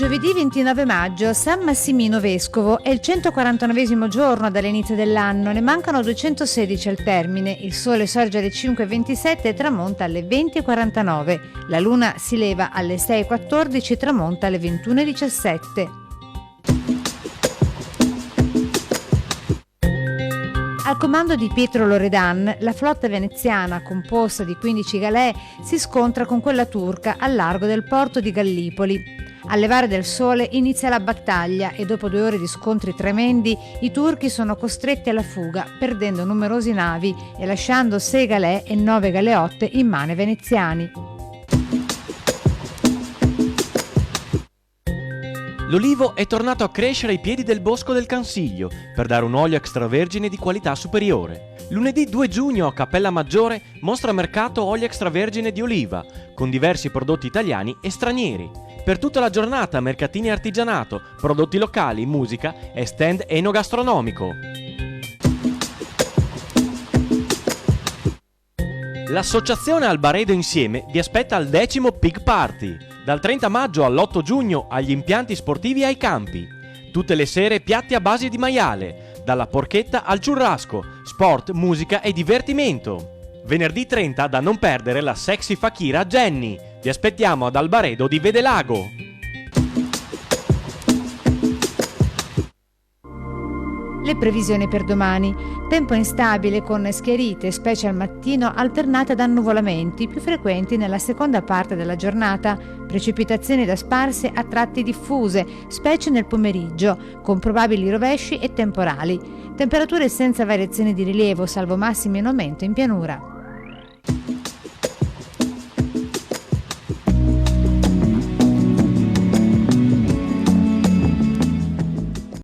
Giovedì 29 maggio, San Massimino Vescovo, è il 149esimo giorno dall'inizio dell'anno, ne mancano 216 al termine, il sole sorge alle 5:27 e tramonta alle 20:49, la luna si leva alle 6:14 e tramonta alle 21:17. Al comando di Pietro Loredan, la flotta veneziana, composta di 15 galee, si scontra con quella turca al largo del porto di Gallipoli. Al levare del sole inizia la battaglia e dopo 2 ore di scontri tremendi i turchi sono costretti alla fuga, perdendo numerose navi e lasciando 6 galee e 9 galeotte in mano ai veneziani. L'olivo è tornato a crescere ai piedi del bosco del Cansiglio per dare un olio extravergine di qualità superiore. Lunedì 2 giugno a Cappella Maggiore mostra mercato olio extravergine di oliva, con diversi prodotti italiani e stranieri. Per tutta la giornata mercatini artigianato, prodotti locali, musica e stand enogastronomico. L'associazione Albaredo Insieme vi aspetta al 10° Pig Party, dal 30 maggio all'8 giugno agli impianti sportivi e ai campi. Tutte le sere piatti a base di maiale, dalla porchetta al churrasco, sport, musica e divertimento. Venerdì 30 da non perdere la sexy fakira Jenny. Vi aspettiamo ad Albaredo di Vedelago. Le previsioni per domani. Tempo instabile con schiarite, specie al mattino, alternate ad annuvolamenti, più frequenti nella seconda parte della giornata. Precipitazioni da sparse a tratti diffuse, specie nel pomeriggio, con probabili rovesci e temporali. Temperature senza variazioni di rilievo, salvo massimi in aumento in pianura.